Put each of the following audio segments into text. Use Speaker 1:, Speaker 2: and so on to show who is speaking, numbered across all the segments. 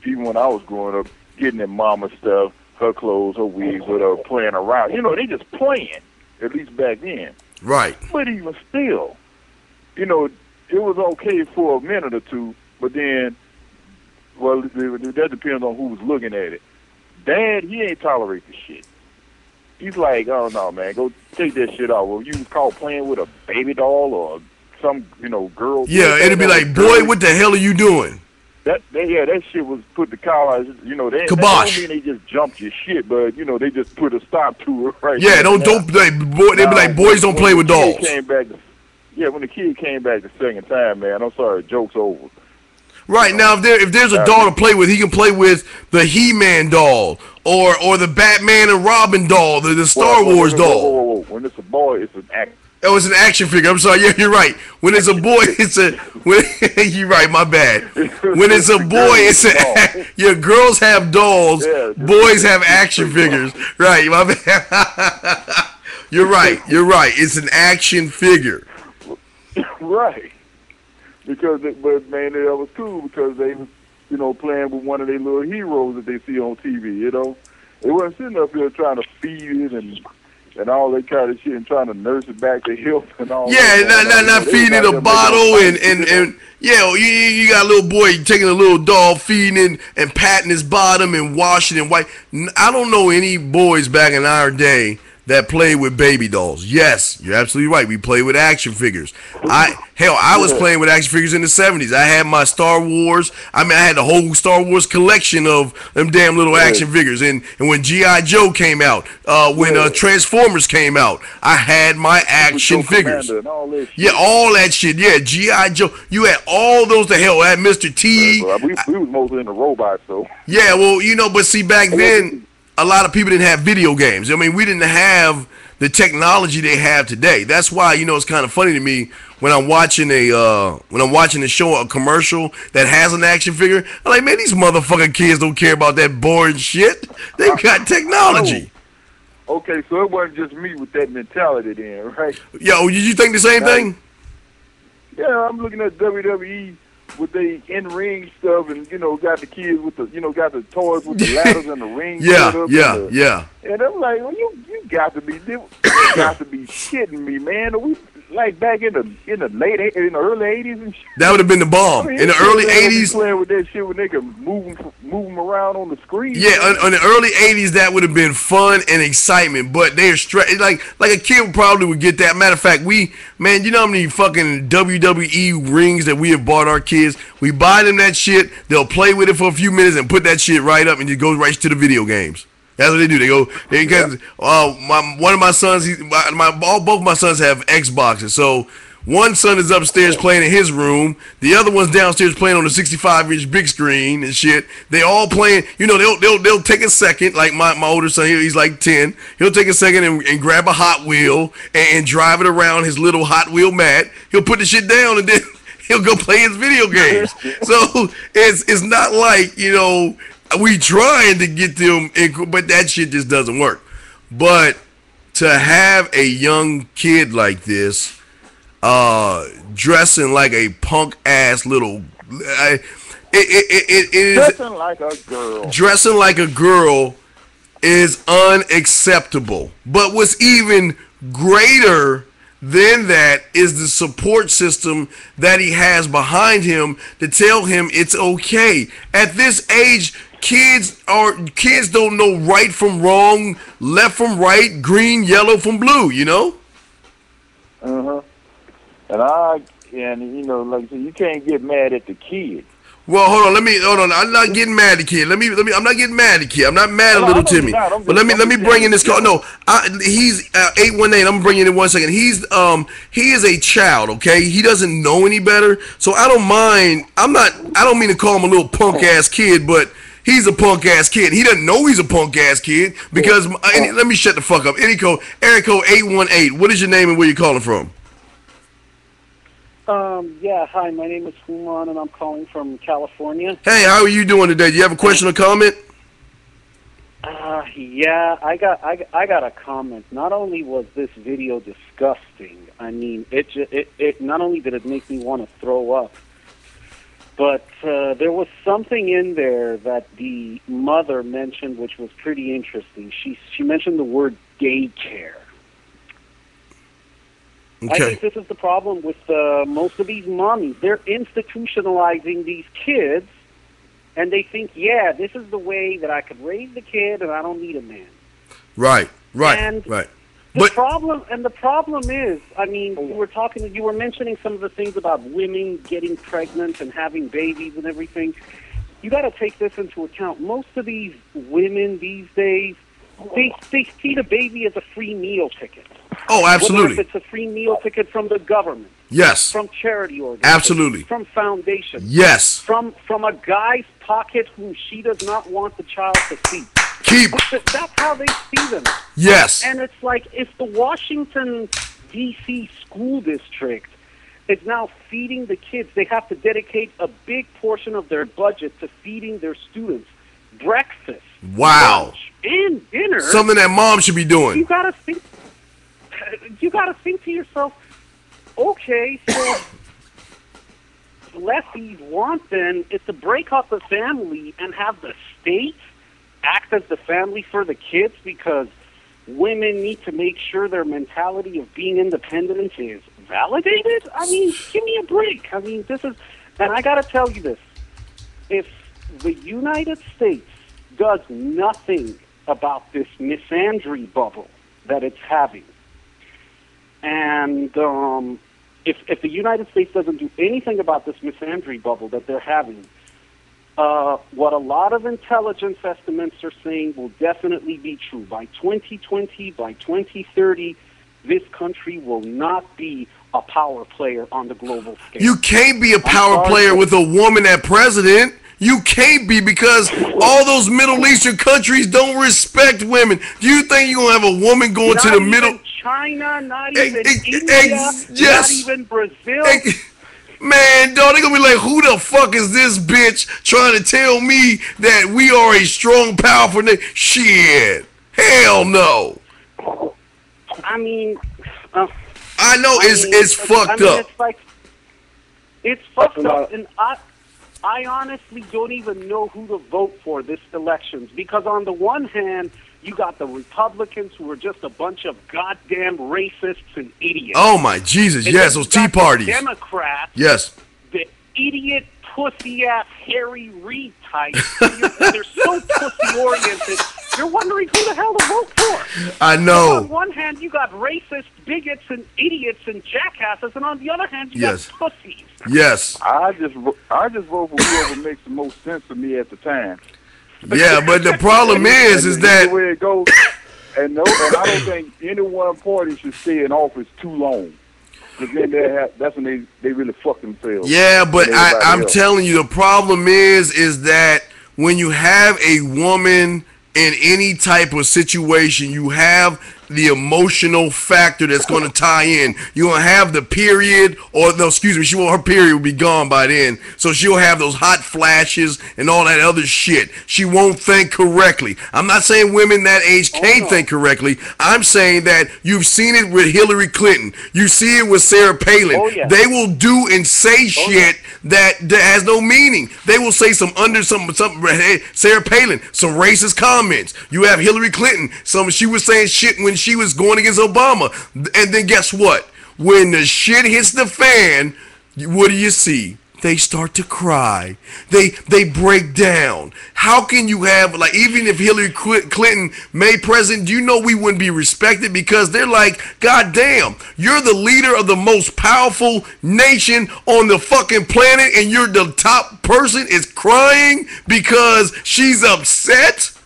Speaker 1: even when I was growing up, getting in mama stuff, her clothes, her wigs, with her playing around. You know, they just playing, at least back then.
Speaker 2: Right.
Speaker 1: But even still, you know, it was okay for a minute or two, but then, well, that depends on who's looking at it. Dad, he ain't tolerate the shit. He's like, oh, no, man, go take that shit off. Well, you was caught playing with a baby doll or some, you know, girl.
Speaker 2: Yeah, it'd be like, boy, what the hell are you doing?
Speaker 1: That shit was put the collar, you know, they
Speaker 2: kibosh.
Speaker 1: don't mean they just jumped your shit, but, you know, they just put a stop to it right
Speaker 2: Yeah,
Speaker 1: there.
Speaker 2: they be like, boys don't play with dolls.
Speaker 1: When the kid came back the second time, man, I'm sorry, joke's over.
Speaker 2: Right, now if there's a doll to play with, he can play with the He-Man doll or the Batman and Robin doll, the Star Wars doll.
Speaker 1: Whoa. When it's a boy, it's an act.
Speaker 2: Oh, it's an action figure. I'm sorry. Yeah, you're right. When it's a boy, you're right. My bad. When it's a boy, it's yeah. Girls have dolls. Yeah, boys have action figures. Right. My bad. You're right. It's an action figure.
Speaker 1: Right. But man, that was cool because they was, you know, playing with one of their little heroes that they see on TV. You know, they wasn't sitting up here trying to feed it and all that kind of shit and trying to nurse it back to health and all.
Speaker 2: Yeah, not feeding it a bottle and yeah, you got a little boy taking a little doll, feeding it and patting his bottom and washing and white. I don't know any boys back in our day that played with baby dolls. Yes, you're absolutely right. We played with action figures. I was playing with action figures in the 70s. I had my Star Wars. I had the whole Star Wars collection of them damn little action figures. And when G.I. Joe came out, when Transformers came out, I had my action figures. Yeah, all that shit. Yeah, G.I. Joe. You had all those to hell. I had Mr. T.
Speaker 1: We was mostly into robots, though.
Speaker 2: Yeah, well, you know, but see, back then, a lot of people didn't have video games. I mean, we didn't have the technology they have today. That's why, you know, it's kind of funny to me when I'm watching a show, a commercial that has an action figure. I'm like, man, these motherfucking kids don't care about that boring shit. They got technology.
Speaker 1: Okay, so it wasn't just me with that mentality then, right?
Speaker 2: Yo, did you think the same thing?
Speaker 1: Yeah, I'm looking at WWE with the in-ring stuff, and you know, got the kids with the, you know, got the toys with the ladders and the rings.
Speaker 2: Yeah.
Speaker 1: And I'm like, well, you got to be shitting me, man. We like back in the early '80s and shit. That
Speaker 2: would have been the bomb. In the early '80s,
Speaker 1: playing with that shit when they could move them around on the screen.
Speaker 2: Yeah, on the early '80s, that would have been fun and excitement. But they're like a kid probably would get that. Matter of fact, you know how many fucking WWE rings that we have bought our kids? We buy them that shit. They'll play with it for a few minutes and put that shit right up, and it goes right to the video games. That's what they do. One of my sons, both my sons have Xboxes. So one son is upstairs playing in his room. The other one's downstairs playing on the 65-inch big screen and shit. They all playing. You know, they'll take a second. Like my older son, he's like 10. He'll take a second and grab a Hot Wheel and drive it around his little Hot Wheel mat. He'll put the shit down and then he'll go play his video games. So it's not like, you know, we trying to get them, but that shit just doesn't work. But to have a young kid like this, dressing like a punk ass little, dressing like a girl is unacceptable. But what's even greater than that is the support system that he has behind him to tell him it's okay. At this age, kids don't know right from wrong, left from right, green, yellow from blue, you know?
Speaker 1: And you know, like I said, you can't get mad at the kid.
Speaker 2: Well, hold on. I'm not getting mad at the kid. I'm not getting mad at the kid. I'm not mad at little Timmy. But let me bring in this call. No, he's 818. I'm bringing in 1 second. He is a child. Okay, he doesn't know any better. So I don't mind. I don't mean to call him a little punk ass kid, but he's a punk ass kid. He doesn't know he's a punk ass kid because. Let me shut the fuck up. Area code 818. What is your name and where you calling from?
Speaker 3: Yeah, hi, my name is Human, and I'm calling from California.
Speaker 2: Hey, how are you doing today? Do you have a question or comment?
Speaker 3: Yeah, I got a comment. Not only was this video disgusting, I mean, it not only did it make me want to throw up, But there was something in there that the mother mentioned, which was pretty interesting. She mentioned the word daycare.
Speaker 2: Okay.
Speaker 3: I think this is the problem with most of these mommies. They're institutionalizing these kids, and they think, yeah, this is the way that I could raise the kid, and I don't need a man.
Speaker 2: Right.
Speaker 3: And
Speaker 2: Right.
Speaker 3: The problem is, I mean, you were mentioning some of the things about women getting pregnant and having babies and everything. You got to take this into account. Most of these women these days, they see the baby as a free meal ticket.
Speaker 2: Oh, absolutely.
Speaker 3: Whether if it's a free meal ticket from the government.
Speaker 2: Yes.
Speaker 3: From charity organizations.
Speaker 2: Absolutely.
Speaker 3: From foundations.
Speaker 2: Yes.
Speaker 3: From a guy's pocket whom she does not want the child to see. That's how they see them.
Speaker 2: Yes.
Speaker 3: And it's like if the Washington, D.C. school district is now feeding the kids, they have to dedicate a big portion of their budget to feeding their students breakfast, lunch, and dinner.
Speaker 2: Something that mom should be doing.
Speaker 3: You gotta think to yourself, okay, so lefties want then is to break up the family and have the state act as the family for the kids because women need to make sure their mentality of being independent is validated? I mean, give me a break. I mean, and I got to tell you this. If the United States does nothing about this misandry bubble that it's having, and if the United States doesn't do anything about this misandry bubble that they're having, what a lot of intelligence estimates are saying will definitely be true. By 2020, by 2030, this country will not be a power player on the global scale.
Speaker 2: You can't be a power player with a woman at president. You can't be because all those Middle Eastern countries don't respect women. Do you think you're going to have a woman going to the middle?
Speaker 3: Not even China, not even India, not even Brazil.
Speaker 2: Man, dog, they're going to be like, who the fuck is this bitch trying to tell me that we are a strong, powerful nation? Shit. Hell no.
Speaker 3: I mean...
Speaker 2: I know it's fucked up.
Speaker 3: It's fucked up, and I honestly don't even know who to vote for this elections because on the one hand, you got the Republicans who are just a bunch of goddamn racists and idiots.
Speaker 2: Oh my Jesus,
Speaker 3: and
Speaker 2: yes, those Tea Parties.
Speaker 3: The Democrats,
Speaker 2: yes,
Speaker 3: the idiot, pussy-ass Harry Reid types. They're so pussy-oriented. You're wondering who the hell to vote for.
Speaker 2: I know.
Speaker 3: On one hand, you got racist bigots and idiots and jackasses, and on the other hand, you got pussies.
Speaker 2: Yes.
Speaker 1: I just vote for whoever makes the most sense to me at the time.
Speaker 2: Yeah, but the problem is that
Speaker 1: the way it goes, and I don't think any one party should stay in office too long. Because then that's when they really fuck themselves.
Speaker 2: Yeah, but I'm telling you, the problem is that when you have a woman in any type of situation, you have the emotional factor that's going to tie in. You're going to have the period, or no, excuse me, her period will be gone by then. So she'll have those hot flashes and all that other shit. She won't think correctly. I'm not saying women that age can't think correctly. I'm saying that you've seen it with Hillary Clinton. You see it with Sarah Palin. They will do and say shit that has no meaning. They will say something, Sarah Palin, some racist comments. You have Hillary Clinton, she was saying shit when she was going against Obama. And then guess what? When the shit hits the fan, what do you see? They start to cry. They break down. How can you have, like, even if Hillary Clinton made president, do you know we wouldn't be respected? Because they're like, God damn, you're the leader of the most powerful nation on the fucking planet, and you're the top person is crying because she's upset?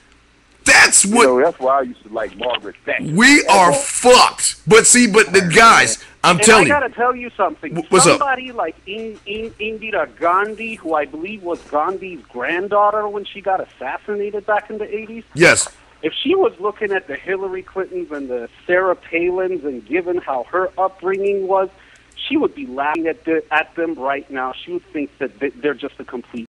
Speaker 2: That's what.
Speaker 1: That's why I used to like Margaret Thatcher.
Speaker 2: We are fucked. But the guys, I'm telling you.
Speaker 3: I gotta tell you something.
Speaker 2: What's
Speaker 3: Somebody like Indira Gandhi, who I believe was Gandhi's granddaughter when she got assassinated back in the 80s.
Speaker 2: Yes.
Speaker 3: If she was looking at the Hillary Clintons and the Sarah Palins and given how her upbringing was, she would be laughing at them right now. She would think that they're just a complete